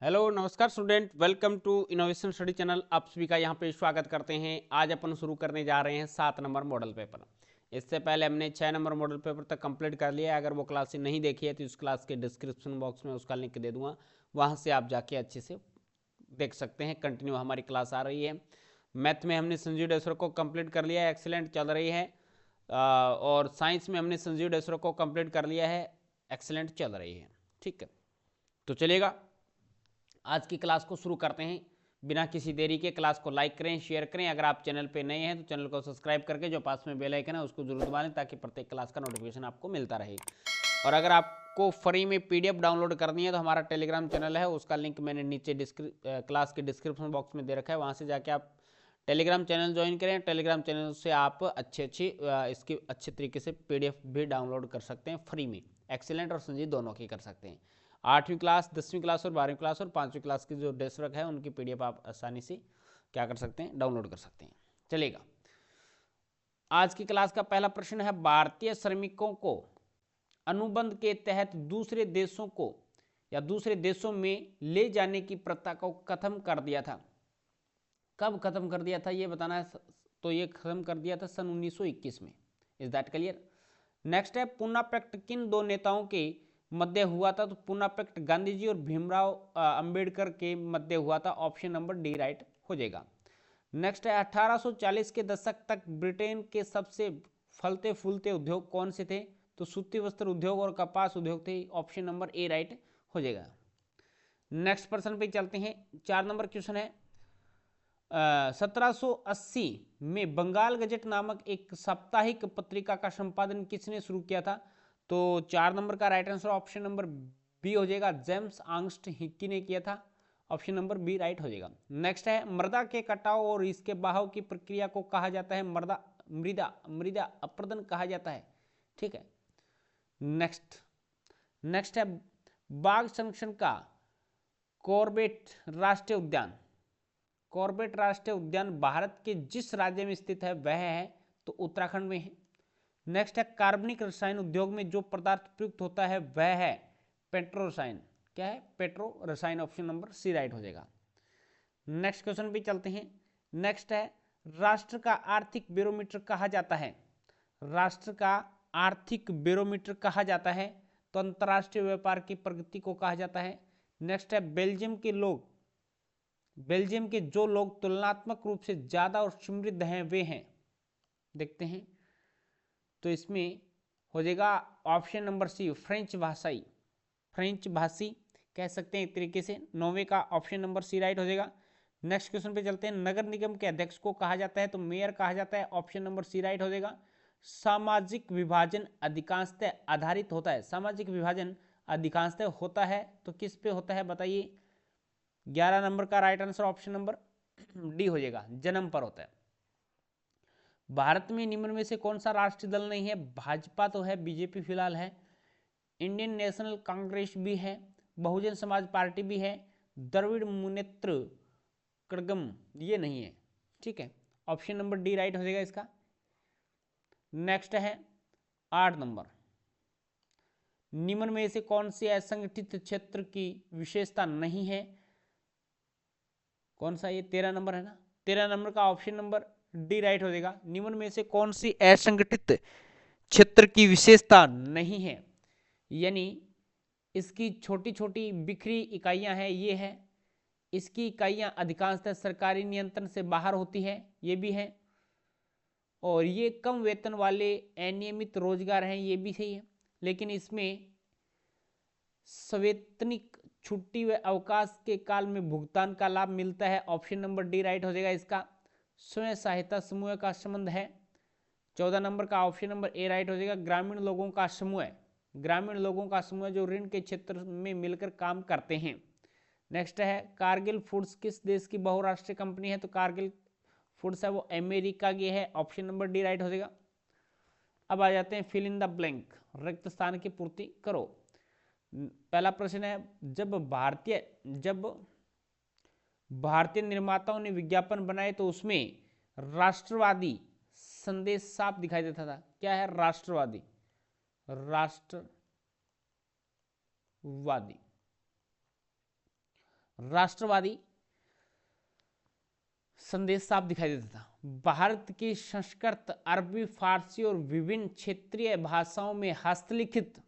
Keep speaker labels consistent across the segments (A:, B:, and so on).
A: Hello नमस्कार student, welcome to innovation study channel. आप सभी का यहाँ पे स्वागत करते हैं। आज अपन शुरू करने जा रहे हैं 7 नंबर मॉडल पेपर। इससे पहले हमने 6 नंबर मॉडल पेपर तक कंप्लीट कर लिया है। अगर वो क्लास नहीं देखी है तो उस क्लास के डिस्क्रिप्शन बॉक्स में उसका लिंक दे दूंगा, वहाँ से आप जाके अच्छे से देख सकते हैं। कंटिन्यू हमारी क्लास आ रही है। मैथ में हमने संजीव डेसर को कंप्लीट कर लिया है, एक्सीलेंट चल रही है। और साइंस में हमने संजीव डेसर को कंप्लीट कर लिया है, एक्सीलेंट चल रही है। ठीक है, तो चलेगा, आज की क्लास को शुरू करते हैं। बिना किसी देरी के क्लास को लाइक करें, शेयर करें। अगर आप चैनल पे नए हैं तो चैनल को सब्सक्राइब करके जो पास में बेल आइकन है उसको जरूर दबा लें, ताकि प्रत्येक क्लास का नोटिफिकेशन आपको मिलता रहे। और अगर आपको फ्री में पीडीएफ डाउनलोड करनी है तो हमारा टेलीग्राम चैनल है, उसका लिंक मैंने नीचे क्लास के डिस्क्रिप्शन बॉक्स में दे रखा है। वहाँ से जाके आप टेलीग्राम चैनल ज्वाइन करें। टेलीग्राम चैनल से आप इसकी अच्छे तरीके से पीडीएफ भी डाउनलोड कर सकते हैं फ्री में। एक्सीलेंट और संजीव दोनों की कर सकते हैं। 8वीं क्लास, 10वीं क्लास और 12वीं क्लास और 5वीं क्लास की जो डेस्क वर्क है उनकी पीडीएफ आप आसानी से क्या कर सकते हैं, डाउनलोड कर सकते हैं। चलेगा, आज की क्लास का पहला प्रश्न है, भारतीय श्रमिकों को अनुबंध के तहत दूसरे देशों को या दूसरे देशों में ले जाने की प्रथा को खत्म कर दिया था। कब खत्म कर दिया था ये बताना है। तो ये खत्म कर दिया था सन 1921 में। Is that clear? नेक्स्ट है, पूना पैक्ट किन दो नेताओं के मध्य हुआ था? तो पूना पैक्ट गांधी जी और भीमराव अंबेडकर के मध्य हुआ था। ऑप्शन नंबर डी राइट हो जाएगा। नेक्स्ट है, 1840 के दशक तक ब्रिटेन के सबसे फलते फूलते उद्योग कौन से थे? तो सूती वस्त्र उद्योग और कपास उद्योग थे। ऑप्शन नंबर ए राइट हो जाएगा। नेक्स्ट प्रश्न पे चलते हैं। 4 नंबर क्वेश्चन है, 1780 में बंगाल गजट नामक एक साप्ताहिक पत्रिका का संपादन किसने शुरू किया था? तो 4 नंबर का right answer option number B हो जाएगा, जेम्स आंगस्ट हिक्की ने किया था। ऑप्शन नंबर बी राइट हो जाएगा। नेक्स्ट है, मृदा के कटाव और इसके बहाव की प्रक्रिया को कहा जाता है मृदा मृदा मृदा अपरदन कहा जाता है। ठीक है। नेक्स्ट नेक्स्ट है, बाघ संरक्षण का कॉर्बेट राष्ट्रीय उद्यान, कॉर्बेट राष्ट्रीय उद्यान भारत के जिस राज्य में स्थित है वह है? तो उत्तराखंड में है। नेक्स्ट है, कार्बनिक रसायन उद्योग में जो पदार्थ प्रयुक्त होता है वह है पेट्रो रसायन। क्या है? पेट्रो रसायन। ऑप्शन नंबर सी राइट हो जाएगा। नेक्स्ट क्वेश्चन पे चलते हैं। नेक्स्ट है, राष्ट्र का आर्थिक बैरोमीटर कहा जाता है? राष्ट्र का आर्थिक बैरोमीटर कहा जाता है तो अंतरराष्ट्रीय व्यापार की प्रगति को कहा जाता है। नेक्स्ट है, बेल्जियम के जो लोग तुलनात्मक रूप से ज्यादा और समृद्ध हैं वे हैं? देखते हैं, तो इसमें हो जाएगा ऑप्शन नंबर सी, फ्रेंच भाषाई, फ्रेंच भाषी कह सकते हैं एक तरीके से। 9वें का ऑप्शन नंबर सी राइट हो जाएगा। नेक्स्ट क्वेश्चन पे चलते हैं। नगर निगम के अध्यक्ष को कहा जाता है? तो मेयर कहा जाता है। ऑप्शन नंबर सी राइट हो जाएगा। सामाजिक विभाजन अधिकांशतः आधारित होता है, सामाजिक विभाजन अधिकांशतः होता है तो किस पे होता है बताइए? 11 नंबर का right answer option number D हो जाएगा, जन्म पर होता है। भारत में निम्न में से कौन सा राष्ट्रीय दल नहीं है? भाजपा तो है, बीजेपी फिलहाल है, इंडियन नेशनल कांग्रेस भी है, बहुजन समाज पार्टी भी है, द्रविड़ मुनेत्र कड़गम ये नहीं है। ठीक है, ऑप्शन नंबर डी राइट हो जाएगा इसका। नेक्स्ट है 8 नंबर, निम्न में से कौन सी असंगठित क्षेत्र की विशेषता नहीं है? कौन सा? ये 13 नंबर है ना। 13 नंबर का ऑप्शन नंबर डी राइट हो जाएगा। निम्न में से कौन सी असंगठित क्षेत्र की विशेषता नहीं है? यानी इसकी छोटी छोटी बिखरी इकाइयां हैं, ये है। इसकी इकाइयां अधिकांशतः सरकारी नियंत्रण से बाहर होती है, ये भी है। और ये कम वेतन वाले अनियमित रोजगार हैं, ये भी सही है। लेकिन इसमें सवैतनिक छुट्टी व अवकाश के काल में भुगतान का लाभ मिलता है। ऑप्शन नंबर डी राइट हो जाएगा इसका। स्वयं सहायता समूह का संबंध है। 14 नंबर का ऑप्शन नंबर ए राइट हो जाएगा। ग्रामीण लोगों का समूह, ग्रामीण लोगों का समूह जो ऋण के क्षेत्र में मिलकर काम करते हैं। नेक्स्ट है, कारगिल फूड्स किस देश की बहुराष्ट्रीय कंपनी है? तो कारगिल फूड्स है वो अमेरिका की है। ऑप्शन नंबर डी राइट हो जाएगा। अब आ जाते हैं फिल इन द ब्लैंक, रिक्त स्थान की पूर्ति करो। पहला प्रश्न है, जब भारतीय निर्माताओं ने विज्ञापन बनाए तो उसमें राष्ट्रवादी संदेश साफ दिखाई देता था। क्या है? राष्ट्रवादी, राष्ट्रवादी। राष्ट्रवादी संदेश साफ दिखाई देता था। भारत की संस्कृत, अरबी, फारसी और विभिन्न क्षेत्रीय भाषाओं में हस्तलिखित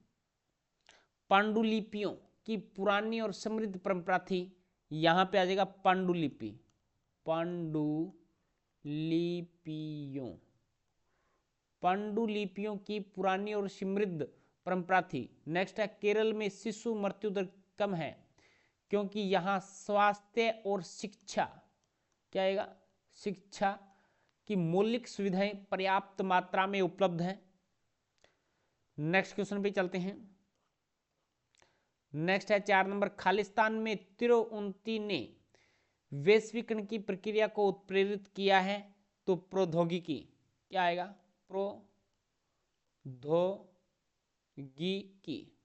A: पांडुलिपियों की पुरानी और समृद्ध परंपरा थी। यहां पे आ जाएगा पांडुलिपि, पांडुलिपियों की पुरानी और समृद्ध परंपरा थी। नेक्स्ट है केरल में शिशु मृत्यु दर कम है क्योंकि यहाँ स्वास्थ्य और शिक्षा, क्या आएगा, शिक्षा की मौलिक सुविधाएं पर्याप्त मात्रा में उपलब्ध हैं। नेक्स्ट क्वेश्चन पे चलते हैं। नेक्स्ट है 4 नंबर, खालिस्तान में तिरुउन्ती ने वैश्वीकरण की प्रक्रिया को उत्प्रेरित किया है। तो प्रौद्योगिकी, क्या आएगा,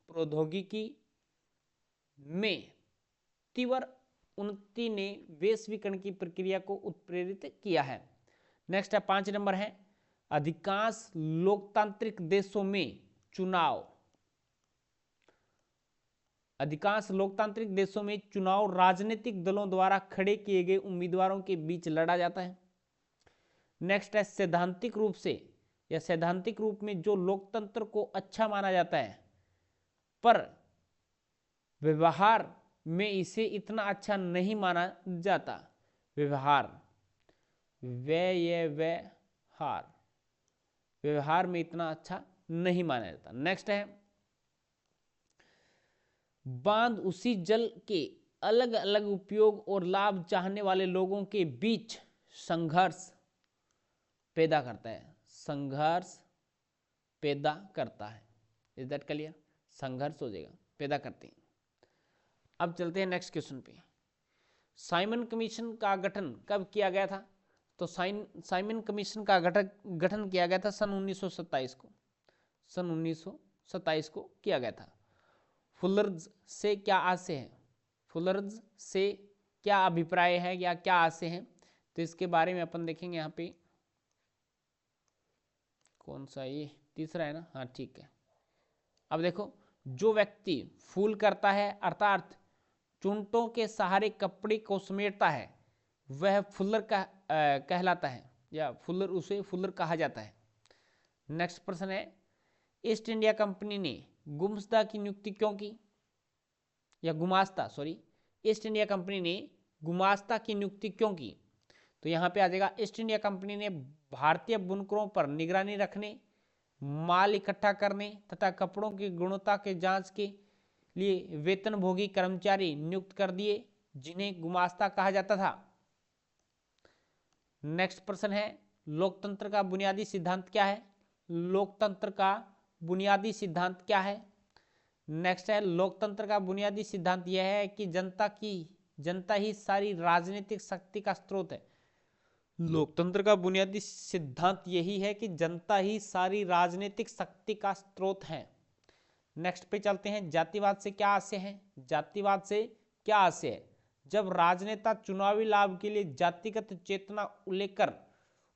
A: प्रौद्योगिकी में तिरुउन्ती ने वैश्वीकरण की प्रक्रिया को उत्प्रेरित किया है। नेक्स्ट है 5 नंबर है, अधिकांश लोकतांत्रिक देशों में चुनाव राजनीतिक दलों द्वारा खड़े किए गए उम्मीदवारों के बीच लड़ा जाता है। नेक्स्ट है सैद्धांतिक रूप में जो लोकतंत्र को अच्छा माना जाता है पर व्यवहार में इसे इतना अच्छा नहीं माना जाता। व्यवहार में इतना अच्छा नहीं माना जाता। नेक्स्ट है बांध उसी जल के अलग अलग उपयोग और लाभ चाहने वाले लोगों के बीच संघर्ष पैदा करता है। Is that clear? संघर्ष हो जाएगा, पैदा करते हैं। अब चलते हैं नेक्स्ट क्वेश्चन पे। साइमन कमीशन का गठन कब किया गया था? तो साइमन कमीशन का गठन किया गया था सन 1927 को किया गया था। फुलर्स से क्या आशय है, फुलर्स से क्या अभिप्राय है या क्या आशय है, तो इसके बारे में अपन देखेंगे। यहाँ पे कौन सा, ये तीसरा है ना, हाँ ठीक है। अब देखो, जो व्यक्ति फूल करता है अर्थात चूंटों के सहारे कपड़े को समेटता है वह फुलर कहलाता है, या उसे फुलर कहा जाता है। नेक्स्ट प्रश्न है, ईस्ट इंडिया कंपनी ने गुमास्ता की नियुक्ति क्यों की, या ईस्ट इंडिया कंपनी ने गुमास्ता की नियुक्ति क्यों की? तो यहाँ पे आ जाएगा, ईस्ट इंडिया कंपनी ने भारतीय बुनकरों पर निगरानी रखने, माल इकट्ठा करने तथा कपड़ों की गुणवत्ता के जांच के लिए वेतनभोगी कर्मचारी नियुक्त कर दिए जिन्हें गुमास्ता कहा जाता था। नेक्स्ट प्रश्न है, लोकतंत्र का बुनियादी सिद्धांत क्या है? नेक्स्ट है, लोकतंत्र का बुनियादी सिद्धांत यह है कि जनता ही सारी राजनीतिक शक्ति का स्रोत है। लोकतंत्र का बुनियादी सिद्धांत यही है कि जनता ही सारी राजनीतिक शक्ति का स्रोत है। नेक्स्ट पे चलते हैं, जातिवाद से क्या आशय है? जब राजनेता चुनावी लाभ के लिए जातिगत चेतना लेकर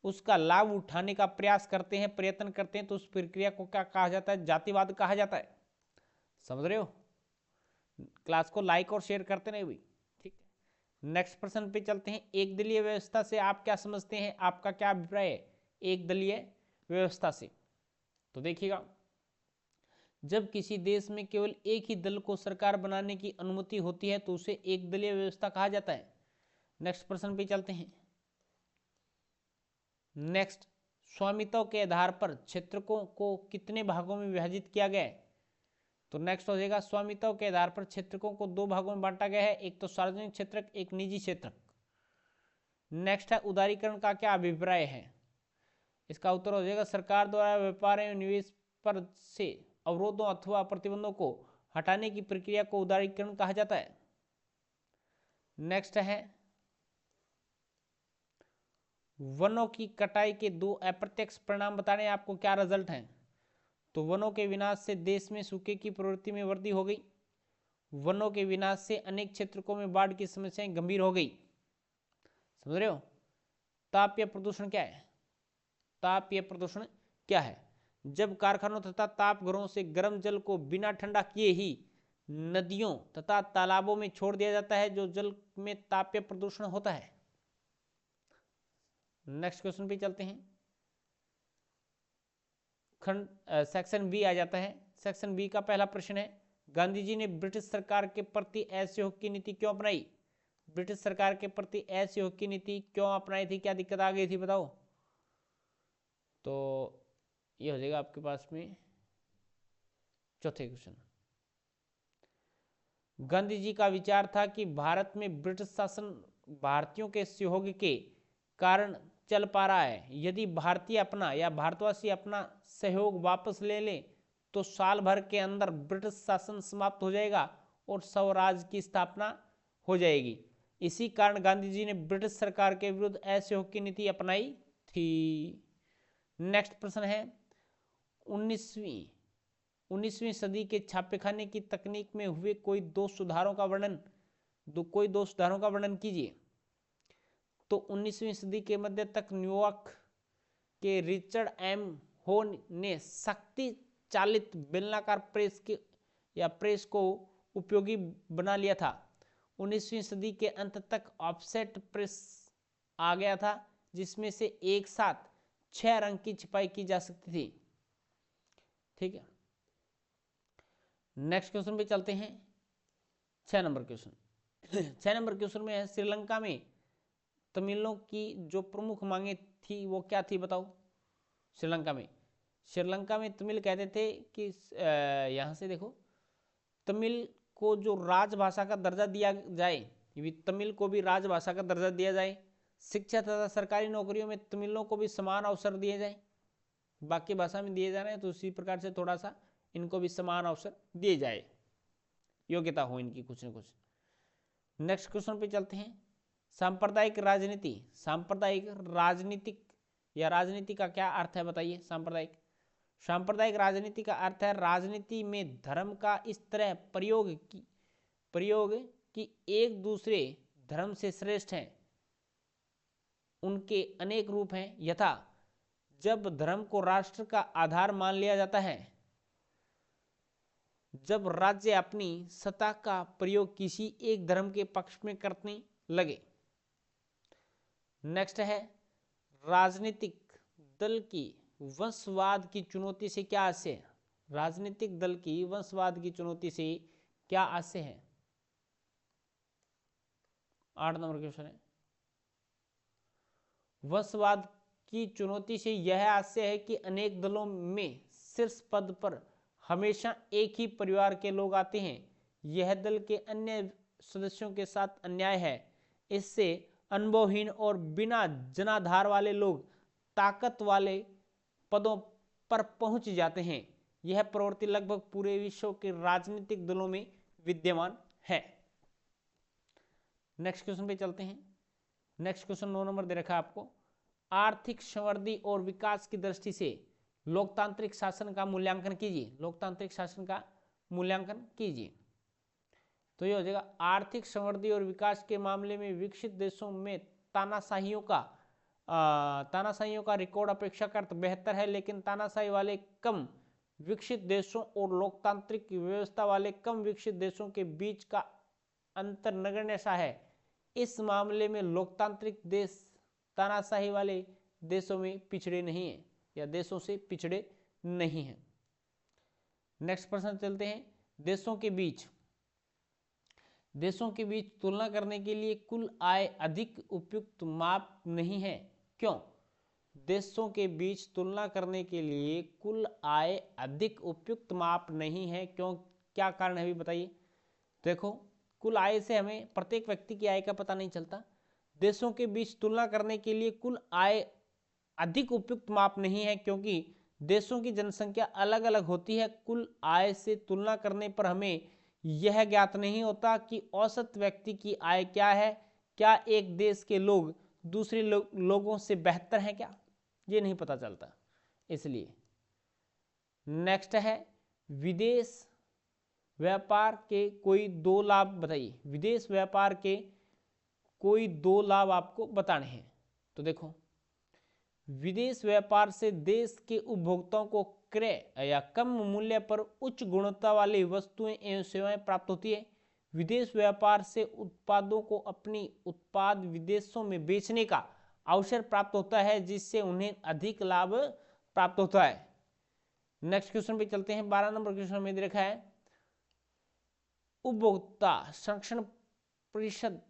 A: उसका लाभ उठाने का प्रयत्न करते हैं तो उस प्रक्रिया को क्या कहा जाता है? जातिवाद कहा जाता है। समझ रहे हो? क्लास को लाइक और शेयर करते रहे भाई, ठीक है। नेक्स्ट प्रश्न पे चलते हैं, एक दलीय व्यवस्था से आप क्या समझते हैं, आपका क्या अभिप्राय है एक दलीय व्यवस्था से? तो देखिएगा, जब किसी देश में केवल एक ही दल को सरकार बनाने की अनुमति होती है तो उसे एक दलीय व्यवस्था कहा जाता है। नेक्स्ट प्रश्न पे चलते हैं। नेक्स्ट, स्वामित्व के आधार पर क्षेत्रकों को कितने भागों में विभाजित किया गया है? तो नेक्स्ट हो जाएगा, स्वामित्व के आधार पर क्षेत्रकों को 2 भागों में बांटा गया है, एक तो सार्वजनिक क्षेत्रक, एक निजी क्षेत्रक। नेक्स्ट है, उदारीकरण का क्या अभिप्राय है? इसका उत्तर हो जाएगा, सरकार द्वारा व्यापार एवं निवेश पर से अवरोधों अथवा प्रतिबंधों को हटाने की प्रक्रिया को उदारीकरण कहा जाता है। नेक्स्ट है, वनों की कटाई के 2 अप्रत्यक्ष परिणाम बताने आपको क्या रिजल्ट हैं? तो वनों के विनाश से देश में सूखे की प्रवृत्ति में वृद्धि हो गई, वनों के विनाश से अनेक क्षेत्रों में बाढ़ की समस्याएं गंभीर हो गई। समझ रहे हो? तापीय प्रदूषण क्या है? जब कारखानों तथा ताप घरों से गर्म जल को बिना ठंडा किए ही नदियों तथा तालाबों में छोड़ दिया जाता है जो जल में तापीय प्रदूषण होता है। नेक्स्ट क्वेश्चन पे चलते हैं। खंड सेक्शन बी आ जाता है। सेक्शन बी का पहला प्रश्न है, गांधी जी ने ब्रिटिश सरकार के प्रति असहयोग की नीति क्यों अपनाई? ब्रिटिश सरकार के प्रति असहयोग की नीति क्यों अपनाई थी, क्या दिक्कत आ गई थी बताओ? तो ये हो जाएगा आपके पास में चौथे क्वेश्चन। गांधी जी का विचार था कि भारत में ब्रिटिश शासन भारतीयों के सहयोग के कारण चल पा रहा है। यदि भारतीय अपना या भारतवासी अपना सहयोग वापस ले लें तो साल भर के अंदर ब्रिटिश शासन समाप्त हो जाएगा और स्वराज की स्थापना हो जाएगी। इसी कारण गांधी जी ने ब्रिटिश सरकार के विरुद्ध असहयोग की नीति अपनाई थी। नेक्स्ट प्रश्न है, 19वीं सदी के छापेखाने की तकनीक में हुए कोई दो सुधारों का वर्णन कीजिए। तो 19वीं सदी के मध्य तक न्यूयॉर्क के रिचर्ड एम होन ने शक्ति चालित बेलनाकार प्रेस को उपयोगी बना लिया था। 19वीं सदी के अंत तक ऑफसेट प्रेस आ गया था जिसमें से एक साथ 6 रंग की छपाई की जा सकती थी। ठीक है, नेक्स्ट क्वेश्चन पे चलते हैं। 6 नंबर क्वेश्चन 6 नंबर क्वेश्चन में है, श्रीलंका में तमिलों की जो प्रमुख मांगे थी वो क्या थी बताओ? श्रीलंका में तमिल कहते थे कि यहाँ से देखो, तमिल को जो राजभाषा का दर्जा दिया जाए, तमिल को भी राजभाषा का दर्जा दिया जाए। शिक्षा तथा सरकारी नौकरियों में तमिलों को भी समान अवसर दिए जाए। बाकी भाषा में दिए जा रहे हैं तो उसी प्रकार से थोड़ा सा इनको भी समान अवसर दिए जाए, योग्यता हो इनकी कुछ न कुछ। नेक्स्ट क्वेश्चन पे चलते हैं। सांप्रदायिक राजनीति का क्या अर्थ है बताइए? सांप्रदायिक राजनीति का अर्थ है राजनीति में धर्म का इस तरह प्रयोग कि एक दूसरे धर्म से श्रेष्ठ हैं। उनके अनेक रूप हैं, यथा जब धर्म को राष्ट्र का आधार मान लिया जाता है, जब राज्य अपनी सत्ता का प्रयोग किसी एक धर्म के पक्ष में करने लगे। नेक्स्ट है, राजनीतिक दल की वंशवाद की चुनौती से क्या आशय है? राजनीतिक दल की वंशवाद की चुनौती से क्या आशय है? 8 नंबर क्वेश्चन है। वंशवाद की चुनौती से यह आशय है कि अनेक दलों में शीर्ष पद पर हमेशा एक ही परिवार के लोग आते हैं। यह दल के अन्य सदस्यों के साथ अन्याय है। इससे अनुभवहीन और बिना जनाधार वाले लोग ताकत वाले पदों पर पहुंच जाते हैं। यह प्रवृत्ति लगभग पूरे विश्व के राजनीतिक दलों में विद्यमान है। नेक्स्ट क्वेश्चन पे चलते हैं। नेक्स्ट क्वेश्चन 9 नंबर दे रखा है आपको। आर्थिक समृद्धि और विकास की दृष्टि से लोकतांत्रिक शासन का मूल्यांकन कीजिए। लोकतांत्रिक शासन का मूल्यांकन कीजिए। तो ये हो जाएगा, आर्थिक समृद्धि और विकास के मामले में विकसित देशों में तानाशाहियों का रिकॉर्ड अपेक्षाकृत बेहतर है, लेकिन तानाशाही वाले कम विकसित देशों और लोकतांत्रिक व्यवस्था वाले कम विकसित देशों के बीच का अंतर नगण्य सा है। इस मामले में लोकतांत्रिक देश तानाशाही वाले देशों में पिछड़े नहीं है या देशों से पिछड़े नहीं है। नेक्स्ट प्रश्न चलते हैं। देशों के बीच तुलना करने के लिए कुल आय अधिक उपयुक्त माप नहीं है, क्यों? देशों के बीच तुलना करने के लिए कुल आय अधिक उपयुक्त माप नहीं है, क्यों? क्या कारण है अभी बताइए। देखो, कुल आय से हमें प्रत्येक व्यक्ति की आय का पता नहीं चलता। देशों के बीच तुलना करने के लिए कुल आय अधिक उपयुक्त माप नहीं है क्योंकि देशों की जनसंख्या अलग अलग होती है। कुल आय से तुलना करने पर हमें यह ज्ञात नहीं होता कि औसत व्यक्ति की आय क्या है। क्या एक देश के लोग दूसरे लोगों से बेहतर हैं क्या, ये नहीं पता चलता। इसलिए नेक्स्ट है, विदेश व्यापार के कोई 2 लाभ बताइए। विदेश व्यापार के कोई 2 लाभ आपको बताने हैं। तो देखो, विदेश व्यापार से देश के उपभोक्ताओं को क्रय या कम मूल्य पर उच्च गुणवत्ता वाली वस्तुएं एवं सेवाएं प्राप्त होती है। विदेश व्यापार से उत्पादों को अपनी उत्पाद विदेशों में बेचने का अवसर प्राप्त होता है, जिससे उन्हें अधिक लाभ प्राप्त होता है। नेक्स्ट क्वेश्चन पे चलते हैं। 12 नंबर क्वेश्चन में देखा है, उपभोक्ता संरक्षण परिषद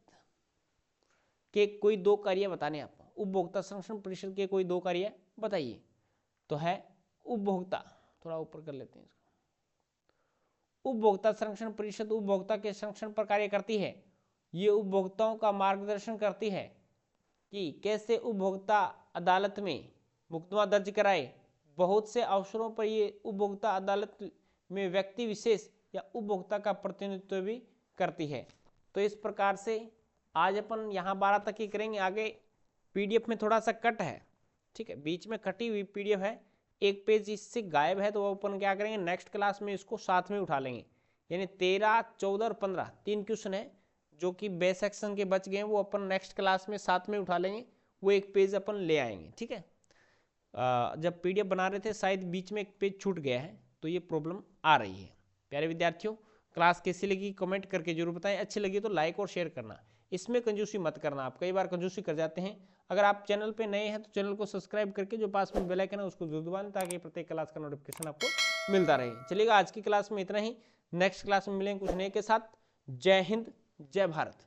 A: के कोई दो कार्य बताने। आप उपभोक्ता संरक्षण परिषद के कोई दो कार्य बताइए। तो है उपभोक्ता, थोड़ा ऊपर कर लेते हैं इसको। उपभोक्ता संरक्षण परिषद उपभोक्ता के संरक्षण पर कार्य करती है। ये उपभोक्ताओं का मार्गदर्शन करती है कि कैसे उपभोक्ता अदालत में मुकदमा दर्ज कराए। बहुत से अवसरों पर ये उपभोक्ता अदालत में व्यक्ति विशेष या उपभोक्ता का प्रतिनिधित्व भी करती है। तो इस प्रकार से आज अपन यहाँ 12 तक ही करेंगे। आगे पीडीएफ में थोड़ा सा कट है, ठीक है, बीच में कटी हुई पीडीएफ है, एक पेज इससे गायब है, तो वो अपन क्या करेंगे नेक्स्ट क्लास में इसको साथ में उठा लेंगे। यानी 13, 14 और 15 3 क्वेश्चन है जो कि बे सेक्शन के बच गए हैं, वो अपन नेक्स्ट क्लास में साथ में उठा लेंगे, वो एक पेज अपन ले आएंगे, ठीक है। जब पीडीएफ बना रहे थे शायद बीच में एक पेज छूट गया है, तो ये प्रॉब्लम आ रही है। प्यारे विद्यार्थियों, क्लास कैसी लगी कमेंट करके जरूर बताएं। अच्छी लगी तो लाइक और शेयर करना, इसमें कंजूसी मत करना। आप कई बार कंजूसी कर जाते हैं। अगर आप चैनल पे नए हैं तो चैनल को सब्सक्राइब करके जो पास में बेल आइकन है उसको जरूर दबाएं, ताकि प्रत्येक क्लास का नोटिफिकेशन आपको मिलता रहे। चलिएगा, आज की क्लास में इतना ही। नेक्स्ट क्लास में मिलेंगे कुछ नए के साथ। जय हिंद, जय भारत।